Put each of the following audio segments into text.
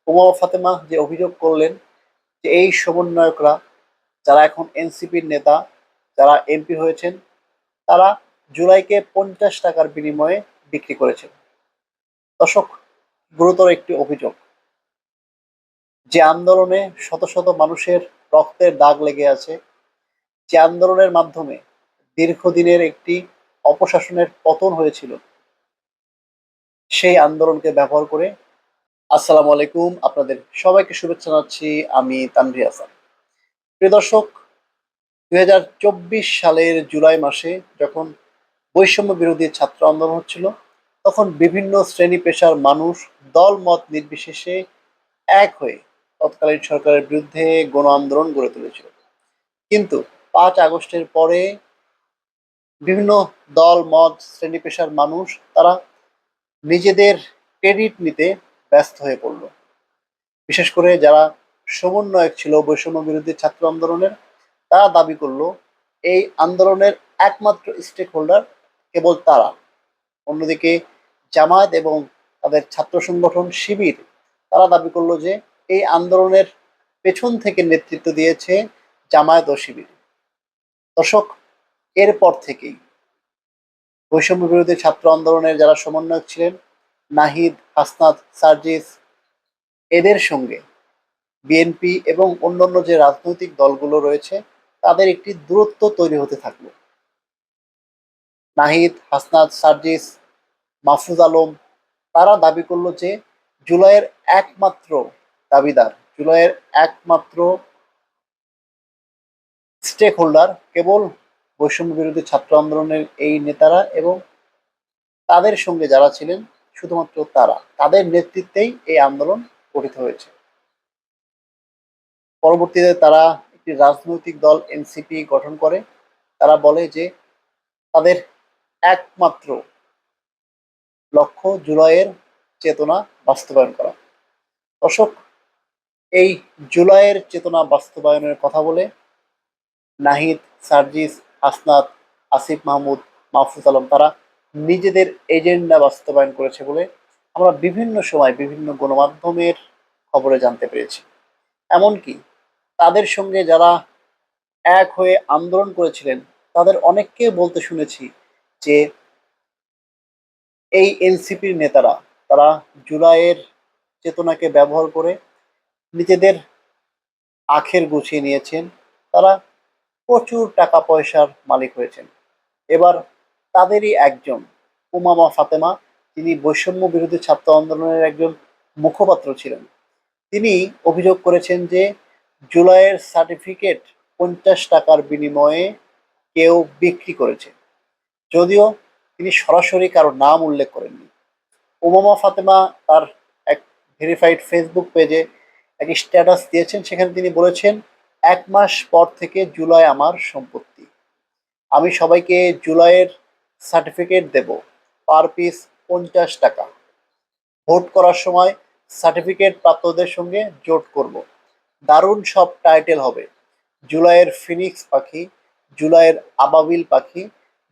উমা ফাতেমা যে অভিযোগ করলেন যে এই সমন্বয়করা যারা এখন এনসিপির নেতা, যারা এমপি হয়েছেন, তারা জুলাইকে 50 টাকার বিনিময়ে বিক্রি করেছেন। দর্শক, গুরুতর একটি অভিযোগ। যে আন্দোলনে শত শত মানুষের রক্তের দাগ লেগে আছে, যে আন্দোলনের মাধ্যমে দীর্ঘদিনের একটি অপশাসনের পতন হয়েছিল, সেই আন্দোলনকে ব্যবহার করে। আসসালামু আলাইকুম, আপনাদের সবাইকে শুভেচ্ছা জানাচ্ছি। আমি তানভীর হাসান। প্রিয় দর্শক, 2024 সালের জুলাই মাসে যখন বৈষম্য বিরোধী ছাত্র আন্দোলন হচ্ছিল, তখন বিভিন্ন শ্রেণী পেশার মানুষ দল মত নির্বিশেষে এক হয়ে তৎকালীন সরকারের বিরুদ্ধে গণ আন্দোলন গড়ে তুলেছিল। কিন্তু 5 আগস্টের পরে বিভিন্ন দল মত শ্রেণী পেশার মানুষ তারা নিজেদের ক্রেডিট নিতে ব্যস্ত হয়ে পড়ল। বিশেষ করে যারা সমন্বয়ক ছিল বৈষম্য বিরোধী ছাত্র আন্দোলনের, তারা দাবি করলো এই আন্দোলনের একমাত্র স্টেক হোল্ডার কেবল তারা। অন্যদিকে জামায়াত এবং তাদের ছাত্র সংগঠন শিবির, তারা দাবি করলো যে এই আন্দোলনের পেছন থেকে নেতৃত্ব দিয়েছে জামায়াত ও শিবির। দর্শক, এরপর থেকেই বৈষম্য বিরোধী ছাত্র আন্দোলনের যারা সমন্বয়ক ছিলেন, নাহিদ, হাসনাত, সার্জিস, এদের সঙ্গে বিএনপি এবং অন্যান্য যে রাজনৈতিক দলগুলো রয়েছে, তাদের একটি দূরত্ব তৈরি হতে থাকলো। নাহিদ, হাসনাত, সার্জিস, মাহফুজ আলম, তারা দাবি করলো যে জুলাইয়ের একমাত্র দাবিদার, জুলাইয়ের একমাত্র স্টেক হোল্ডার কেবল বৈষম্য বিরোধী ছাত্র আন্দোলনের এই নেতারা এবং তাদের সঙ্গে যারা ছিলেন, শুধুমাত্র তারা, তাদের নেতৃত্বেই এই আন্দোলন গঠিত হয়েছে। পরবর্তীতে তারা একটি রাজনৈতিক দল এনসিপি গঠন করে। তারা বলে যে তাদের একমাত্র লক্ষ্য জুলাইয়ের চেতনা বাস্তবায়ন করা। দর্শক, এই জুলাইয়ের চেতনা বাস্তবায়নের কথা বলে নাহিদ, সার্জিস, হাসনাত, আসিফ মাহমুদ, মাহফুজ আলম, তারা নিজেদের এজেন্ডা বাস্তবায়ন করেছে বলে আমরা বিভিন্ন সময় বিভিন্ন গণমাধ্যমের খবরে জানতে পেরেছি। এমনকি তাদের সঙ্গে যারা এক হয়ে আন্দোলন করেছিলেন, তাদের অনেককে বলতে শুনেছি যে এই এনসিপির নেতারা, তারা জুলাইয়ের চেতনাকে ব্যবহার করে নিজেদের আখের গুছিয়ে নিয়েছেন। তারা প্রচুর টাকা পয়সার মালিক হয়েছেন। এবার তাদেরই একজন উমামা ফাতেমা, তিনি বৈষম্য বিরোধী ছাত্র আন্দোলনের একজন মুখপাত্র ছিলেন। তিনি অভিযোগ করেছেন যে জুলাইয়ের সার্টিফিকেট 50 টাকার বিনিময়ে কেউ বিক্রি করেছে, যদিও তিনি সরাসরি কারো নাম উল্লেখ করেননি। উমামা ফাতেমা তার এক ভেরিফাইড ফেসবুক পেজে এক স্ট্যাটাস দিয়েছেন, সেখানে তিনি বলেছেন, 1 মাস পর থেকে জুলাই আমার সম্পত্তি। আমি সবাইকে জুলাইয়ের সার্টিফিকেট দেব, পার পিস 50 টাকা। ভোট করার সময় সার্টিফিকেট প্রাপ্তদের সঙ্গে জোট করব। দারুণ সব টাইটেল হবে, জুলাইয়ের ফিনিক্স পাখি, জুলাইয়ের আবাবিল পাখি,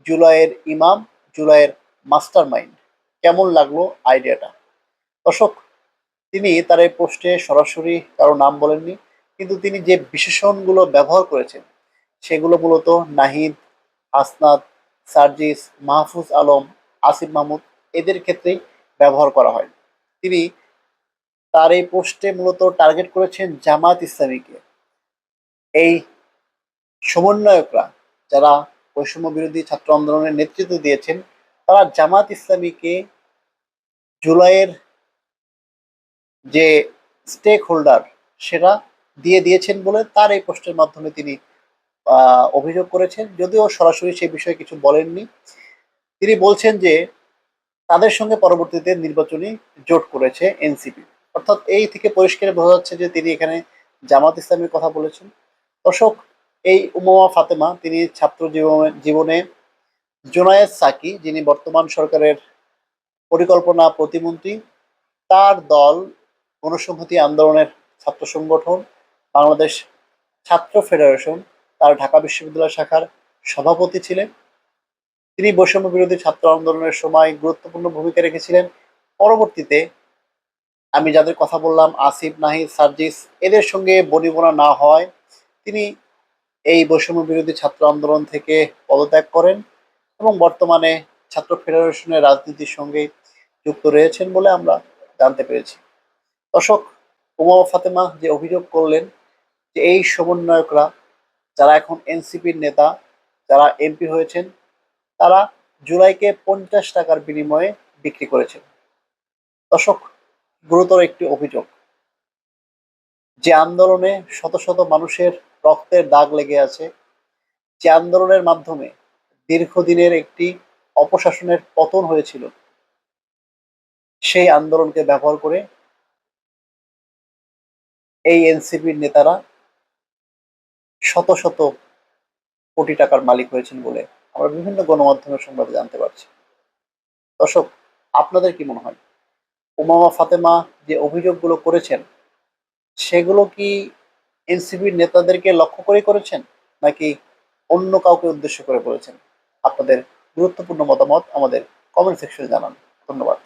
জুলাইয়ের ইমাম, জুলাইয়ের মাস্টার মাইন্ড। কেমন লাগলো আইডিয়াটা? দর্শক, তিনি তার এই পোস্টে সরাসরি কারো নাম বলেননি, কিন্তু তিনি যে বিশেষণগুলো ব্যবহার করেছেন সেগুলো মূলত নাহিদ, হাসনাত, সার্জিস, মাহফুজ আলম, আসিফ মাহমুদ, এদের ক্ষেত্রেই ব্যবহার করা হয়। তিনি তার এই পোস্টে মূলত টার্গেট করেছেন জামাত ইসলামীকে। এই সমন্বয়করা যারা বৈষম্য বিরোধী ছাত্র আন্দোলনের নেতৃত্ব দিয়েছেন, তারা জামাত ইসলামীকে জুলাইয়ের যে স্টেক হোল্ডার সেটা দিয়ে দিয়েছেন বলে তার এই পোস্টের মাধ্যমে তিনি অভিযোগ করেছেন, যদিও সরাসরি সেই বিষয়ে কিছু বলেননি। তিনি বলছেন যে তাদের সঙ্গে পরবর্তীতে নির্বাচনী জোট করেছে এনসিপি। অর্থাৎ এই থেকে পরিষ্কার বোঝা যাচ্ছে যে তিনি এখানে জামাত ইসলামের কথা বলেছেন। দর্শক, এই উমামা ফাতেমা তিনি ছাত্র জীবনে জোনায়েদ সাকি, যিনি বর্তমান সরকারের পরিকল্পনা প্রতিমন্ত্রী, তার দল গণসংহতি আন্দোলনের ছাত্র সংগঠন বাংলাদেশ ছাত্র ফেডারেশন, তার ঢাকা বিশ্ববিদ্যালয় শাখার সভাপতি ছিলেন। তিনি বৈষম্য বিরোধী ছাত্র আন্দোলনের সময় গুরুত্বপূর্ণ ভূমিকা রেখেছিলেন। পরবর্তীতে আমি যাদের কথা বললাম আসিফ, নাহিদ, সার্জিস, এদের সঙ্গে বনিবনা না হয় তিনি এই বৈষম্য বিরোধী ছাত্র আন্দোলন থেকে পদত্যাগ করেন এবং বর্তমানে ছাত্র ফেডারেশনের রাজনীতির সঙ্গে যুক্ত রয়েছেন বলে আমরা জানতে পেরেছি। দর্শক, উমা ফাতেমা যে অভিযোগ করলেন যে এই সমন্বয়করা যারা এখন এনসিপির নেতা, যারা এমপি হয়েছেন, তারা জুলাইকে 50 টাকার বিনিময়ে বিক্রি করেছেন। দর্শক, গুরুতর একটি অভিযোগ। যে আন্দোলনে শত শত মানুষের রক্তের দাগ লেগে আছে, যে আন্দোলনের মাধ্যমে দীর্ঘদিনের একটি অপশাসনের পতন হয়েছিল, সেই আন্দোলনকে ব্যবহার করে এই এনসিপির নেতারা শত শত কোটি টাকার মালিক হয়েছেন বলে আমরা বিভিন্ন গণমাধ্যমের সংবাদে জানতে পারছি। দর্শক, আপনাদের কি মনে হয় উমামা ফাতেমা যে অভিযোগগুলো করেছেন সেগুলো কি এনসিপির নেতাদেরকে লক্ষ্য করে করেছেন, নাকি অন্য কাউকে উদ্দেশ্য করে করেছেন? আপনাদের গুরুত্বপূর্ণ মতামত আমাদের কমেন্ট সেকশনে জানান। ধন্যবাদ।